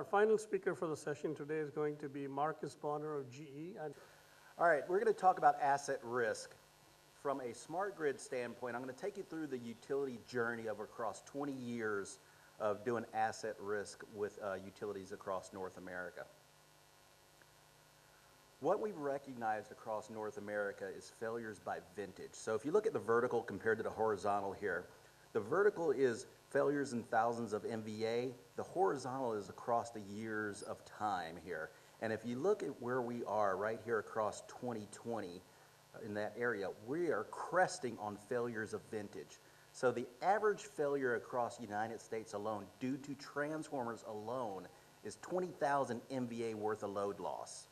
Our final speaker for the session today is going to be Marcus Bonner of GE. All right, we're going to talk about asset risk. From a smart grid standpoint, I'm going to take you through the utility journey of across 20 years of doing asset risk with utilities across North America. What we've recognized across North America is failures by vintage. So if you look at the vertical compared to the horizontal here, the vertical is failures in thousands of MVA. The horizontal is across the years of time here. And if you look at where we are right here across 2020 in that area, we are cresting on failures of vintage. So the average failure across the United States alone due to transformers alone is 20,000 MVA worth of load loss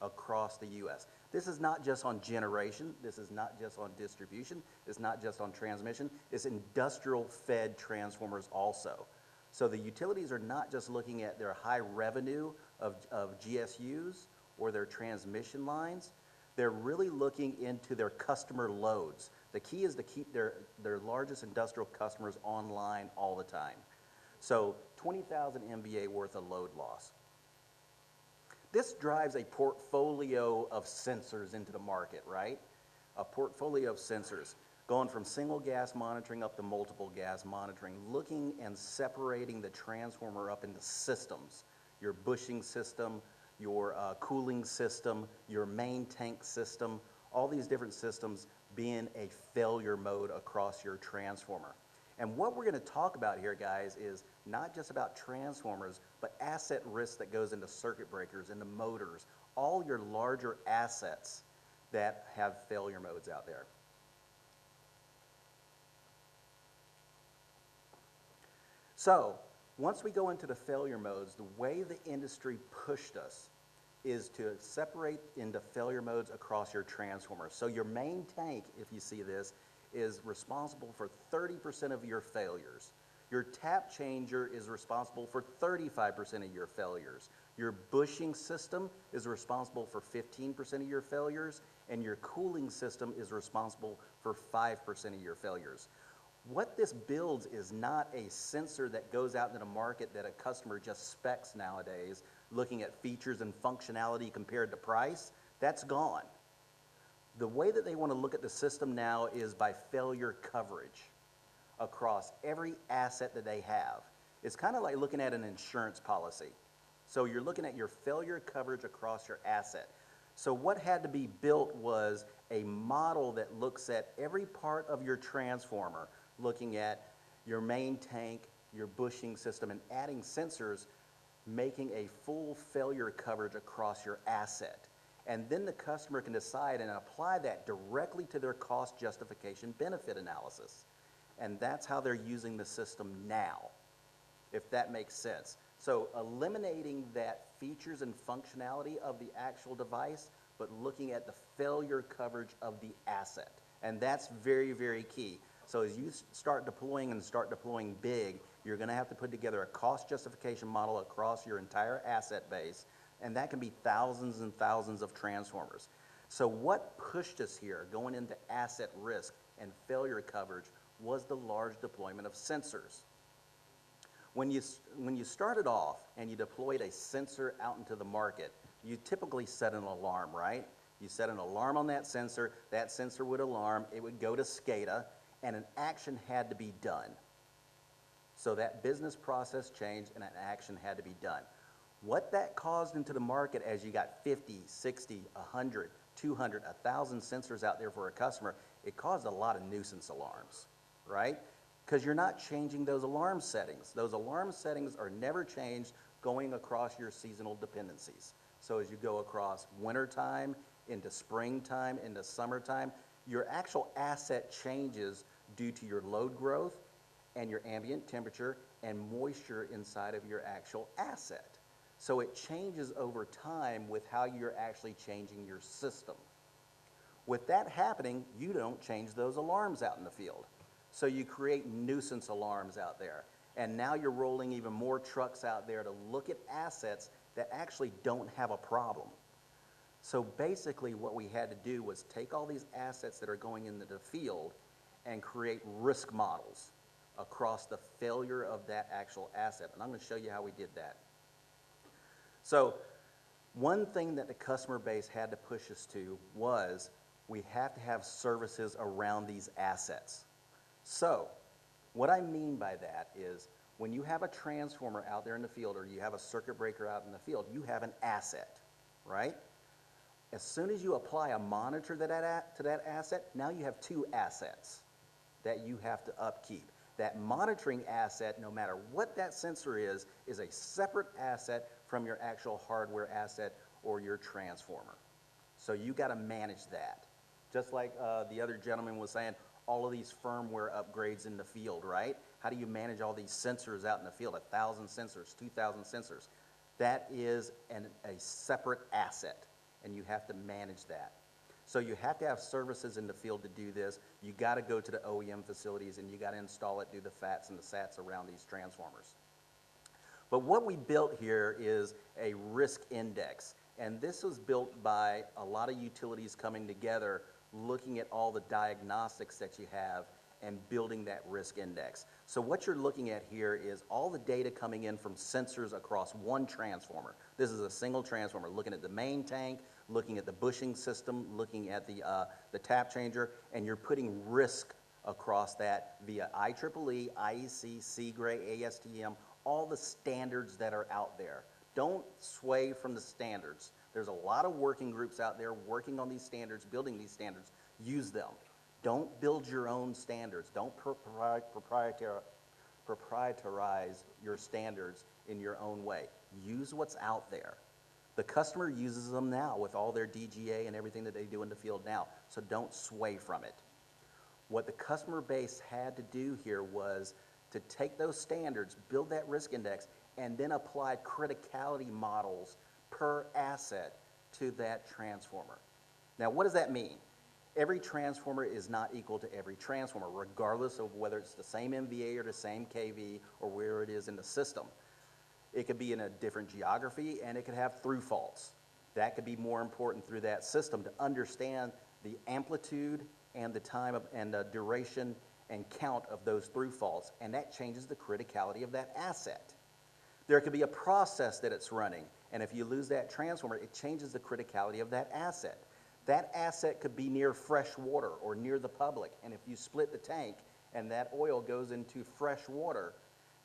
across the U.S. This is not just on generation, this is not just on distribution, it's not just on transmission, it's industrial fed transformers also. So the utilities are not just looking at their high revenue of GSUs or their transmission lines, they're really looking into their customer loads. The key is to keep their largest industrial customers online all the time. So 20,000 MVA worth of load loss. This drives a portfolio of sensors into the market, right? A portfolio of sensors going from single gas monitoring up to multiple gas monitoring, looking and separating the transformer up into systems. Your bushing system, your cooling system, your main tank system, all these different systems being a failure mode across your transformer. And what we're going to talk about here, guys, is not just about transformers, but asset risk that goes into circuit breakers, into motors, all your larger assets that have failure modes out there. So, once we go into the failure modes, the way the industry pushed us is to separate into failure modes across your transformer. So your main tank, if you see this, is responsible for 30% of your failures. Your tap changer is responsible for 35% of your failures. Your bushing system is responsible for 15% of your failures, and your cooling system is responsible for 5% of your failures. What this builds is not a sensor that goes out into the market that a customer just specs nowadays, looking at features and functionality compared to price. That's gone. The way that they want to look at the system now is by failure coverage across every asset that they have. It's kind of like looking at an insurance policy. So you're looking at your failure coverage across your asset. So what had to be built was a model that looks at every part of your transformer, looking at your main tank, your bushing system, and adding sensors, making a full failure coverage across your asset. And then the customer can decide and apply that directly to their cost justification benefit analysis. And that's how they're using the system now, if that makes sense. So eliminating that features and functionality of the actual device, but looking at the failure coverage of the asset. And that's very, very key. So as you start deploying big, you're going to have to put together a cost justification model across your entire asset base, and that can be thousands and thousands of transformers. So what pushed us here going into asset risk and failure coverage was the large deployment of sensors. When you started off and you deployed a sensor out into the market, you typically set an alarm, right? You set an alarm on that sensor would alarm, it would go to SCADA, and an action had to be done. So that business process changed and an action had to be done. What that caused into the market as you got 50, 60, 100, 200, 1,000 sensors out there for a customer, it caused a lot of nuisance alarms, right? Because you're not changing those alarm settings. Those alarm settings are never changed going across your seasonal dependencies. So as you go across wintertime, into springtime, into summertime, your actual asset changes due to your load growth and your ambient temperature and moisture inside of your actual asset. So it changes over time with how you're actually changing your system. With that happening, you don't change those alarms out in the field. So you create nuisance alarms out there. And now you're rolling even more trucks out there to look at assets that actually don't have a problem. So basically what we had to do was take all these assets that are going into the field and create risk models across the failure of that actual asset. And I'm going to show you how we did that. So one thing that the customer base had to push us to was we have to have services around these assets. So what I mean by that is when you have a transformer out there in the field or you have a circuit breaker out in the field, you have an asset, right? As soon as you apply a monitor to that asset, now you have two assets that you have to upkeep. That monitoring asset, no matter what that sensor is a separate asset from your actual hardware asset or your transformer. So you got to manage that. Just like the other gentleman was saying, all of these firmware upgrades in the field, right? How do you manage all these sensors out in the field? 1,000 sensors, 2,000 sensors. That is a separate asset, and you have to manage that. So you have to have services in the field to do this. You got to go to the OEM facilities, and you got to install it, do the FATs and the SATs around these transformers. But what we built here is a risk index, and this was built by a lot of utilities coming together, looking at all the diagnostics that you have and building that risk index. So what you're looking at here is all the data coming in from sensors across one transformer. This is a single transformer, looking at the main tank, looking at the bushing system, looking at the tap changer, and you're putting risk across that via IEEE, IEC, C-Gray, ASTM, all the standards that are out there. Don't sway from the standards. There's a lot of working groups out there working on these standards, building these standards. Use them. Don't build your own standards. Don't proprietarize your standards in your own way. Use what's out there. The customer uses them now with all their DGA and everything that they do in the field now, so don't sway from it. What the customer base had to do here was to take those standards, build that risk index, and then apply criticality models per asset to that transformer. Now, what does that mean? Every transformer is not equal to every transformer, regardless of whether it's the same MVA or the same KV or where it is in the system. It could be in a different geography, and it could have through faults. That could be more important through that system to understand the amplitude and the time and the duration and count of those through faults, and that changes the criticality of that asset. There could be a process that it's running, and if you lose that transformer, it changes the criticality of that asset. That asset could be near fresh water or near the public, and if you split the tank and that oil goes into fresh water,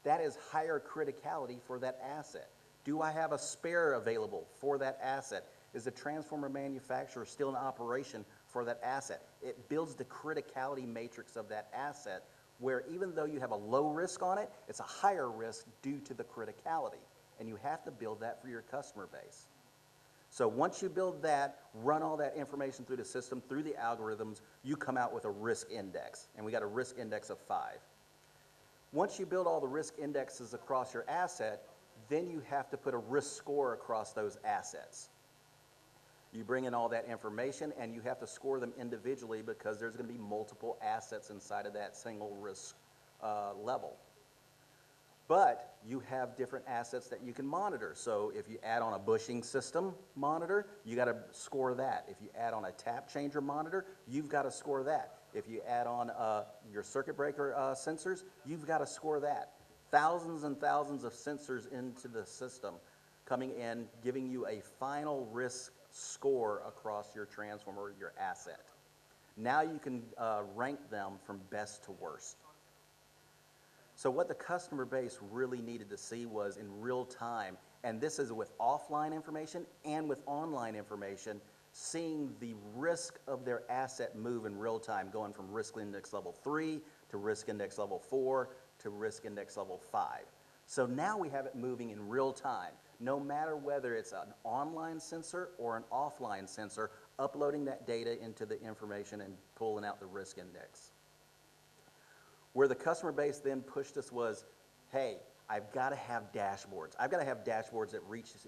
that is higher criticality for that asset. Do I have a spare available for that asset? Is the transformer manufacturer still in operation for that asset? It builds the criticality matrix of that asset, where even though you have a low risk on it, it's a higher risk due to the criticality, and you have to build that for your customer base. So once you build that, run all that information through the system, through the algorithms, you come out with a risk index, and we got a risk index of 5. Once you build all the risk indexes across your asset, then you have to put a risk score across those assets. You bring in all that information, and you have to score them individually because there's going to be multiple assets inside of that single risk level. But you have different assets that you can monitor. So if you add on a bushing system monitor, you got to score that. If you add on a tap changer monitor, you've got to score that. If you add on your circuit breaker sensors, you've got to score that. Thousands and thousands of sensors into the system coming in, giving you a final risk score across your transformer, your asset. Now you can rank them from best to worst. So what the customer base really needed to see was in real time, and this is with offline information and with online information, seeing the risk of their asset move in real time, going from risk index level 3 to risk index level 4 to risk index level 5. So now we have it moving in real time, no matter whether it's an online sensor or an offline sensor, uploading that data into the information and pulling out the risk index. Where the customer base then pushed us was, hey, I've got to have dashboards. I've got to have dashboards that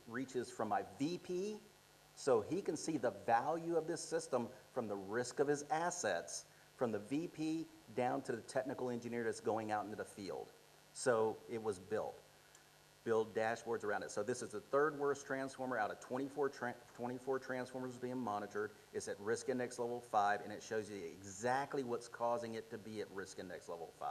reaches from my VP so he can see the value of this system from the risk of his assets, from the VP down to the technical engineer that's going out into the field. So it was built. Build dashboards around it. So this is the third worst transformer out of 24 transformers being monitored. It's at risk index level 5, and it shows you exactly what's causing it to be at risk index level 5.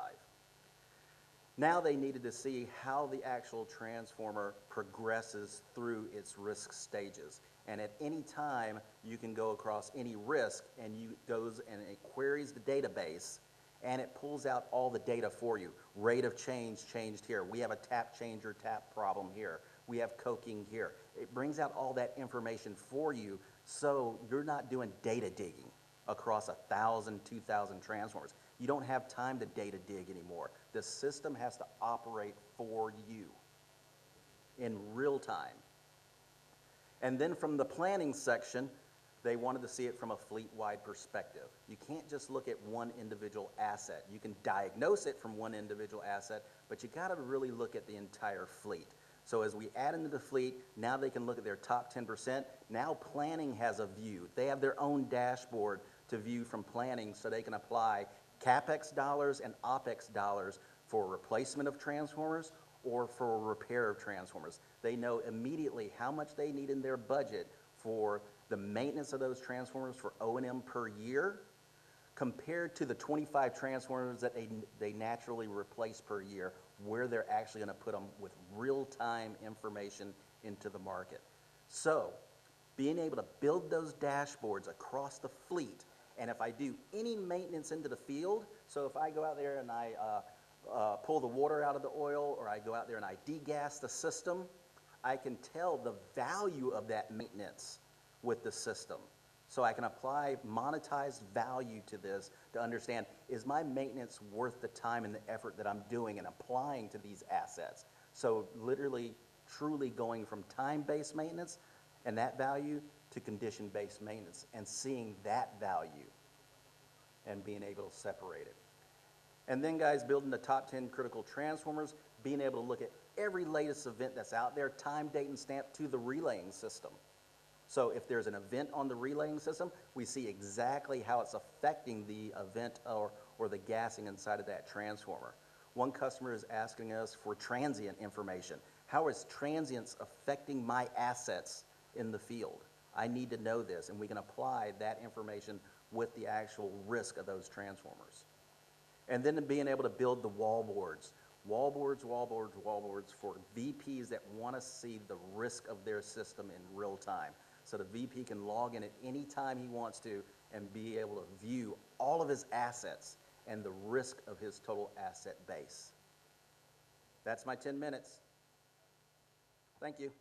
Now they needed to see how the actual transformer progresses through its risk stages. And at any time, you can go across any risk, and you goes and it queries the database, and it pulls out all the data for you. Rate of change changed here. We have a tap changer tap problem here. We have coking here. It brings out all that information for you, so you're not doing data digging across 1,000, 2,000 transformers. You don't have time to data dig anymore. The system has to operate for you in real time. And then from the planning section, they wanted to see it from a fleet-wide perspective. You can't just look at one individual asset. You can diagnose it from one individual asset, but you gotta really look at the entire fleet. So as we add into the fleet, now they can look at their top 10%. Now planning has a view. They have their own dashboard to view from planning, so they can apply CapEx dollars and OpEx dollars for replacement of transformers or for repair of transformers. They know immediately how much they need in their budget for the maintenance of those transformers for O&M per year compared to the 25 transformers that they naturally replace per year, where they're actually going to put them with real-time information into the market. So being able to build those dashboards across the fleet, and if I do any maintenance into the field, so if I go out there and I pull the water out of the oil, or I go out there and I degas the system, I can tell the value of that maintenance with the system. So I can apply monetized value to this to understand, is my maintenance worth the time and the effort that I'm doing and applying to these assets? So literally, truly going from time-based maintenance and that value to condition-based maintenance, and seeing that value and being able to separate it. And then, guys, building the top 10 critical transformers, being able to look at every latest event that's out there, time, date, and stamp to the relaying system. So if there's an event on the relaying system, we see exactly how it's affecting the event or the gassing inside of that transformer. One customer is asking us for transient information. How is transients affecting my assets in the field? I need to know this, and we can apply that information with the actual risk of those transformers. And then being able to build the wallboards. Wallboards for VPs that want to see the risk of their system in real time. So the VP can log in at any time he wants to and be able to view all of his assets and the risk of his total asset base. That's my 10 minutes. Thank you.